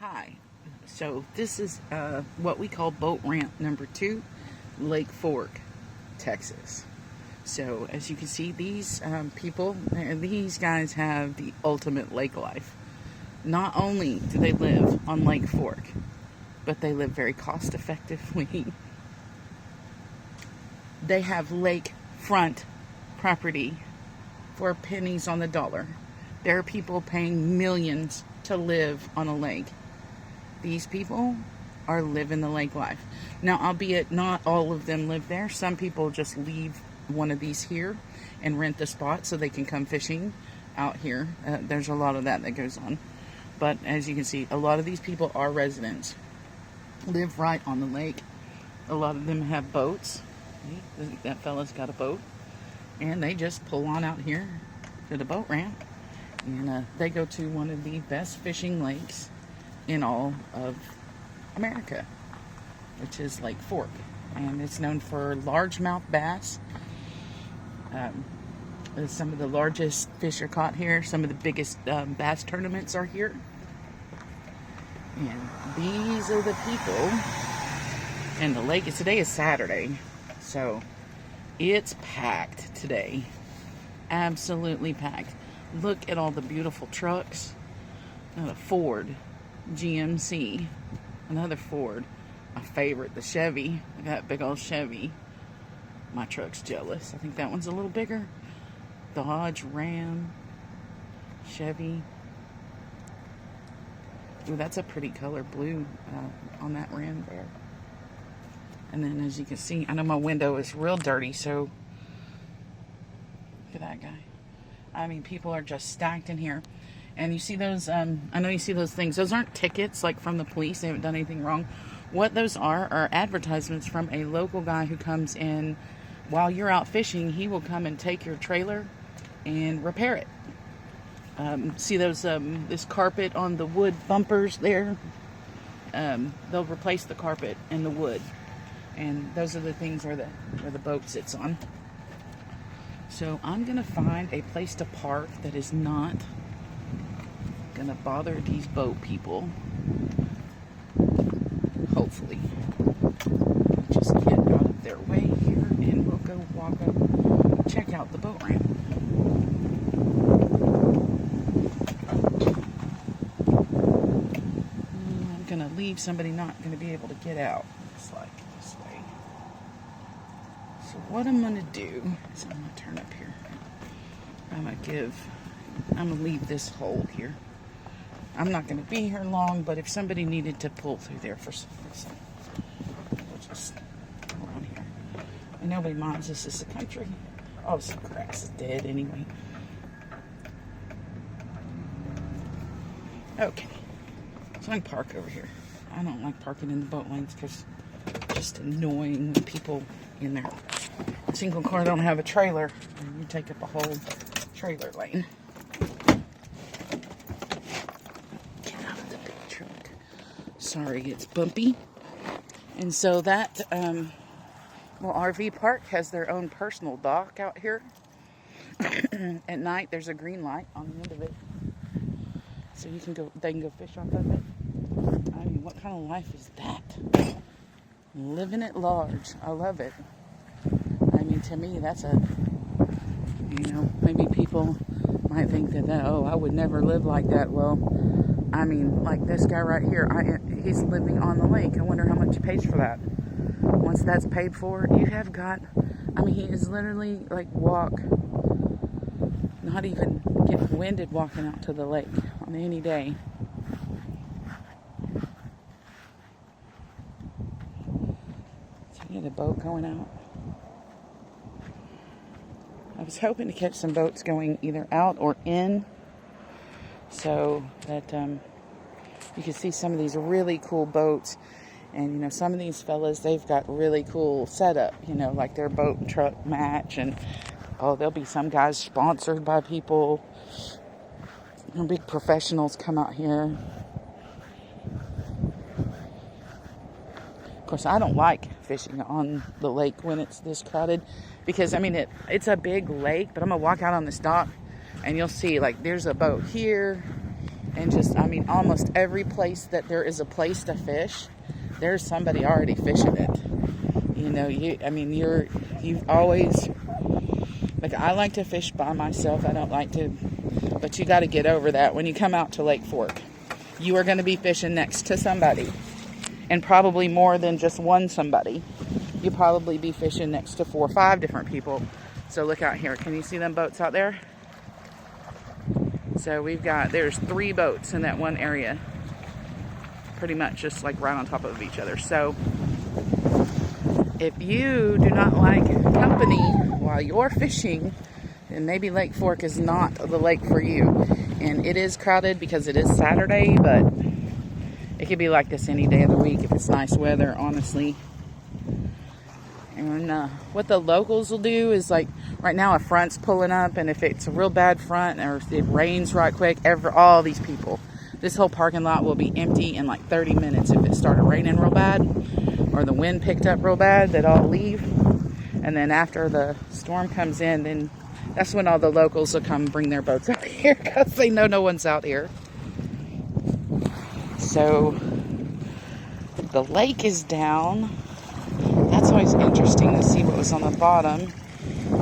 Hi. So this is what we call boat ramp number 2, Lake Fork, Texas. So as you can see, these these guys have the ultimate lake life. Not only do they live on Lake Fork, but they live very cost effectively. They have lakefront property for pennies on the dollar. There are people paying millions to live on a lake. These people are living the lake life. Now, albeit not all of them live there. Some people just leave one of these here and rent the spot so they can come fishing out here. There's a lot of that goes on. But as you can see, a lot of these people are residents. Live right on the lake. A lot of them have boats. That fella's got a boat. And they just pull on out here to the boat ramp. And they go to one of the best fishing lakes in all of America, which is Lake Fork. And it's known for largemouth bass. Some of the largest fish are caught here. Some of the biggest bass tournaments are here. And these are the people. And the lake, today is Saturday, so it's packed today. Absolutely packed. Look at all the beautiful trucks. A Ford GMC, another Ford, my favorite, the Chevy. I got big old Chevy. My truck's jealous. I think that one's a little bigger. Dodge, Ram, Chevy. Ooh, that's a pretty color, blue on that Ram there. And then as you can see, I know my window is real dirty, so look at that guy. I mean, people are just stacked in here. And you see those, I know you see those things. Those aren't tickets like from the police. They haven't done anything wrong. What those are advertisements from a local guy who comes in while you're out fishing. He will come and take your trailer and repair it. See those, this carpet on the wood bumpers there? They'll replace the carpet and the wood. And those are the things where the boat sits on. So I'm going to find a place to park that is not going to bother these boat people. Hopefully. Just get out of their way here and we'll go walk up, check out the boat ramp. I'm going to leave somebody not going to be able to get out. It's like this way. So what I'm going to do is I'm going to turn up here. I'm going to leave this hole here. I'm not going to be here long, but if somebody needed to pull through there for some reason, we'll just go around here. And nobody minds, this is the country. Oh, some grass is dead anyway. Okay, so I can park over here. I don't like parking in the boat lanes because it's just annoying when people in their single car don't have a trailer and you take up a whole trailer lane. Sorry, it's bumpy. And so that little RV park has their own personal dock out here. At night, there's a green light on the end of it, so they can go fish off of it. I mean, what kind of life is that? Living at large. I love it. I mean, to me, that's maybe people might think that, oh, I would never live like that. Well, I mean, like this guy right here, he's living on the lake. I wonder how much he pays for that. Once that's paid for, you have got, I mean, he is literally like not even get winded walking out to the lake on any day. So you get a boat going out. I was hoping to catch some boats going either out or in, so that you can see some of these really cool boats. And some of these fellas, they've got really cool setup, like their boat and truck match. And there'll be some guys sponsored by people. Big professionals come out here. Of course, I don't like fishing on the lake when it's this crowded, because I mean it's a big lake, but I'm gonna walk out on this dock and you'll see, like, there's a boat here And just, I mean, almost every place that there is a place to fish, there's somebody already fishing it. You know, you've always, like, I like to fish by myself. I don't like to, but you got to get over that. When you come out to Lake Fork, you are going to be fishing next to somebody, and probably more than just one somebody. You'll probably be fishing next to 4 or 5 different people. So look out here. Can you see them boats out there? So there's 3 boats in that one area. Pretty much just like right on top of each other. So if you do not like company while you're fishing, then maybe Lake Fork is not the lake for you. And it is crowded because it is Saturday, but it could be like this any day of the week if it's nice weather, honestly. And what the locals will do is, like, right now a front's pulling up, and if it's a real bad front or if it rains right quick, all these people, this whole parking lot will be empty in like 30 minutes. If it started raining real bad or the wind picked up real bad, they'd all leave. And then after the storm comes in, then that's when all the locals will come bring their boats out here because they know no one's out here. So the lake is down. That's always interesting to see what was on the bottom.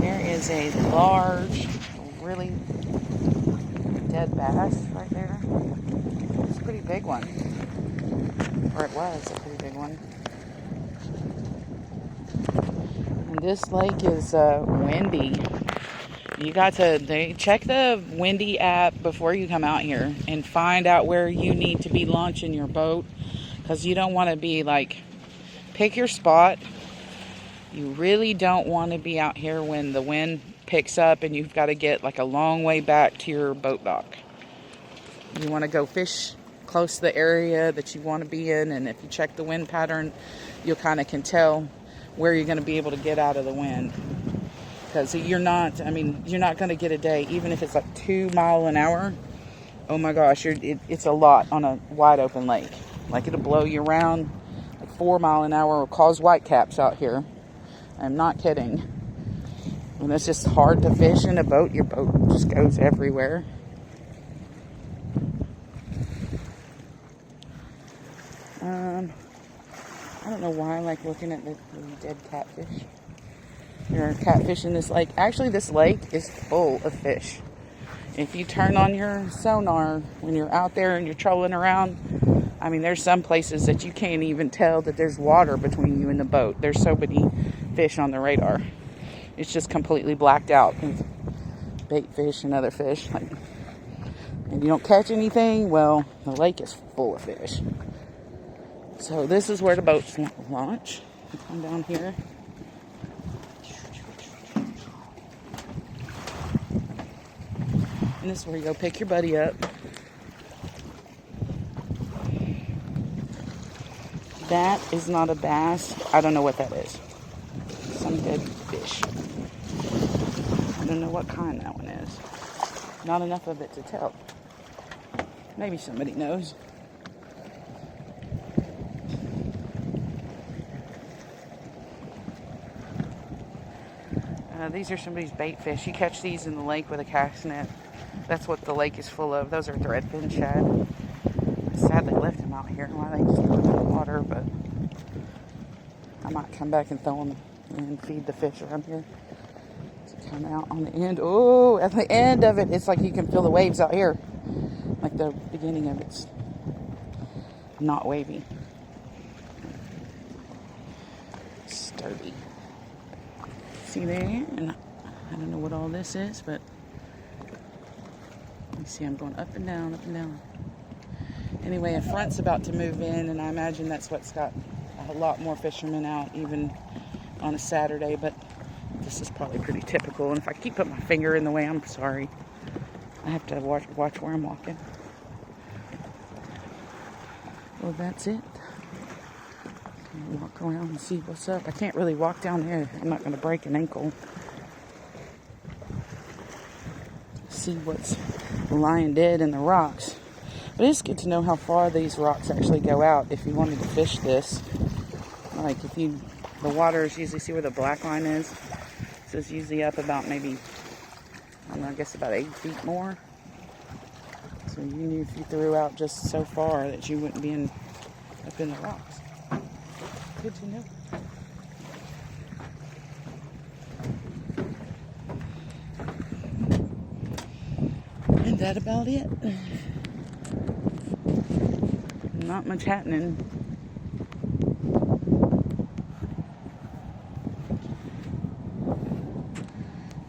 There is a large, really dead bass right there. It's a pretty big one. Or it was a pretty big one. And this lake is windy. You got to check the windy app before you come out here and find out where you need to be launching your boat, because you don't want to be like, pick your spot. You really don't want to be out here when the wind picks up and you've got to get like a long way back to your boat dock. You want to go fish close to the area that you want to be in, and if you check the wind pattern, you kind of can tell where you're going to be able to get out of the wind. Because you're not going to get a day, even if it's like 2 miles an hour. Oh my gosh, it's a lot on a wide open lake. Like, it'll blow you around. Like 4 miles an hour will cause whitecaps out here. I'm not kidding. And it's just hard to fish in a boat. Your boat just goes everywhere. I don't know why I like looking at the dead catfish. There are catfish in this lake. Actually, this lake is full of fish. If you turn on your sonar when you're out there and you're trolling around, I mean, there's some places that you can't even tell that there's water between you and the boat. There's so many fish on the radar. It's just completely blacked out with bait fish and other fish. And you don't catch anything, well, the lake is full of fish. So this is where the boats launch. Come down here. And this is where you go pick your buddy up. That is not a bass. I don't know what that is. Some dead fish. I don't know what kind that one is. Not enough of it to tell. Maybe somebody knows. These are somebody's bait fish. You catch these in the lake with a cast net. That's what the lake is full of. Those are threadfin shad. Sadly left them out here. Why they just put them in the water, but I might come back and throw them and feed the fish around here to come out on the end. Oh, at the end of it, it's like you can feel the waves out here. Like the beginning of it's not wavy. Sturdy. See there? And I don't know what all this is, but you see I'm going up and down, up and down. Anyway, a front's about to move in, and I imagine that's what's got a lot more fishermen out, even on a Saturday, but this is probably pretty typical. And if I keep putting my finger in the way, I'm sorry. I have to watch where I'm walking. Well, that's it. Walk around and see what's up. I can't really walk down there. I'm not going to break an ankle. See what's lying dead in the rocks. But it's good to know how far these rocks actually go out if you wanted to fish this. Like the water is usually, see where the black line is? So it's usually up about maybe, I don't know, I guess about 8 feet more. So you knew if you threw out just so far that you wouldn't be up in the rocks. Good to know. And that about it. Not much happening.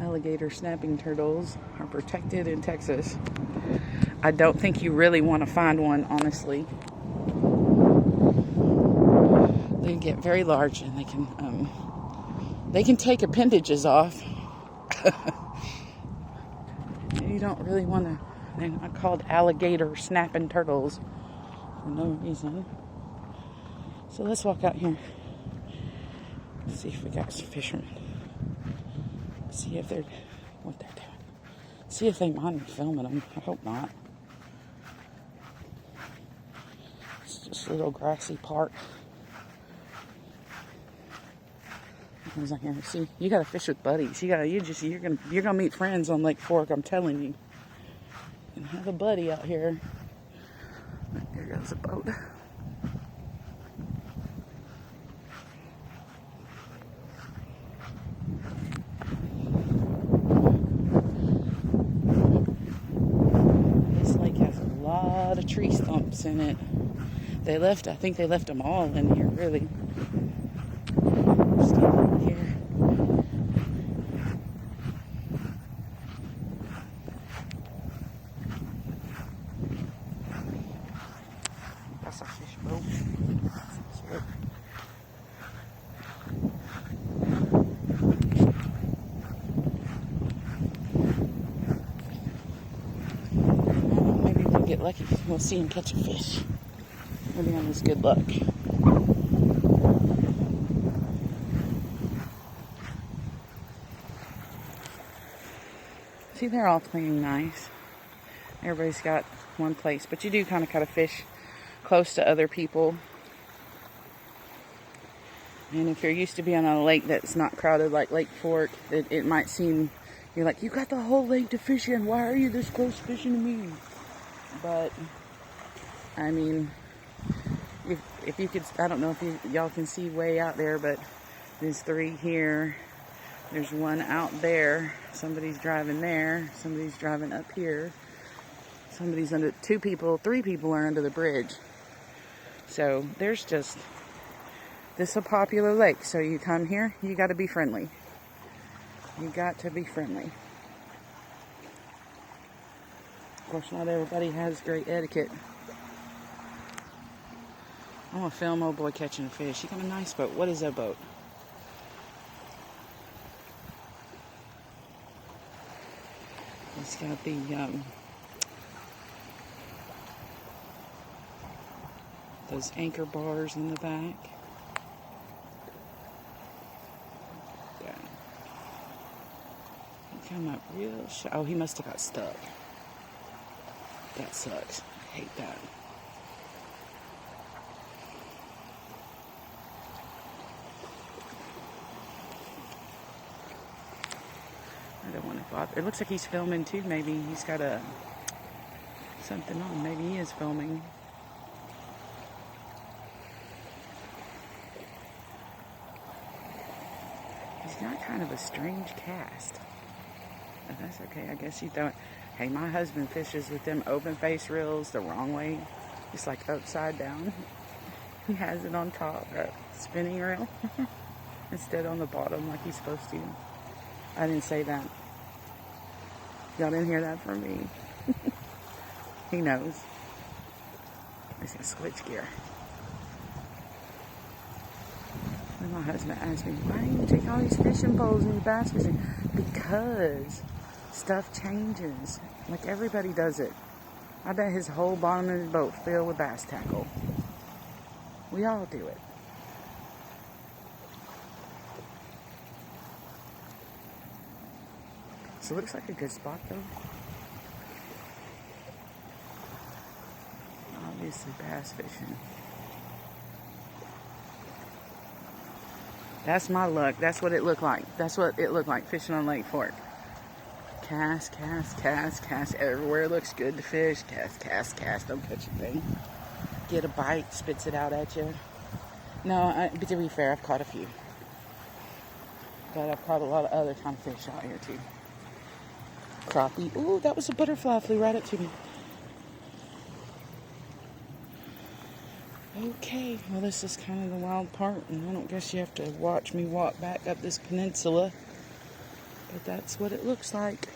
Alligator snapping turtles are protected in Texas. I don't think you really want to find one, honestly. They get very large and they can take appendages off. You don't really want to. They're not called alligator snapping turtles for no reason. So let's walk out here. See if we got some fishermen. See if what they're doing. See if they mind me filming them. I hope not. It's just a little grassy park. Comes out here. See, you gotta fish with buddies. You're gonna meet friends on Lake Fork. I'm telling you. You can have a buddy out here. There goes a boat. This lake has a lot of tree stumps in it. I think they left them all in here, really. Here. That's a fish boat. Maybe we can get lucky. We'll see him catch a fish. Maybe on his good luck. See, they're all playing nice. Everybody's got one place, but you do kind of fish close to other people. And if you're used to being on a lake that's not crowded like Lake Fork, it might seem, you're like, you got the whole lake to fish in. Why are you this close fishing to me? But, I mean, if you could, I don't know if y'all can see way out there, but there's 3 here. There's 1 out there. Somebody's driving there. Somebody's driving up here. Somebody's under 3 people are under the bridge. So there's just, this is a popular lake. So you come here, you got to be friendly. You got to be friendly. Of course, not everybody has great etiquette. I'm gonna film old boy catching a fish. He got a nice boat. What is that boat? It's got the those anchor bars in the back. Yeah. He come up real shy. Oh, he must have got stuck. That sucks. I hate that. I don't want to bother. It looks like he's filming too. Maybe he's got something on. Maybe he is filming. He's got kind of a strange cast. But that's okay. I guess you don't. Hey, my husband fishes with them open face reels the wrong way. It's like upside down. He has it on top, that spinning reel, instead on the bottom like he's supposed to. I didn't say that. Y'all didn't hear that from me. He knows. He's gonna switch gear. And my husband asked me, why do you take all these fishing poles and you bass fishing? Because stuff changes. Like everybody does it. I bet his whole bottom of his boat filled with bass tackle. We all do it. So it looks like a good spot though. Obviously bass fishing. That's my luck. That's what it looked like. That's what it looked like fishing on Lake Fork. Cast, cast, cast, cast. Everywhere looks good to fish. Cast, cast, cast. Don't catch a thing. Get a bite, spits it out at you. No, but to be fair, I've caught a few. But I've caught a lot of other kind of fish out here too. Crappie. Ooh, that was a butterfly. Flew right up to me. Okay, well this is kind of the wild part, and I don't guess you have to watch me walk back up this peninsula. But that's what it looks like.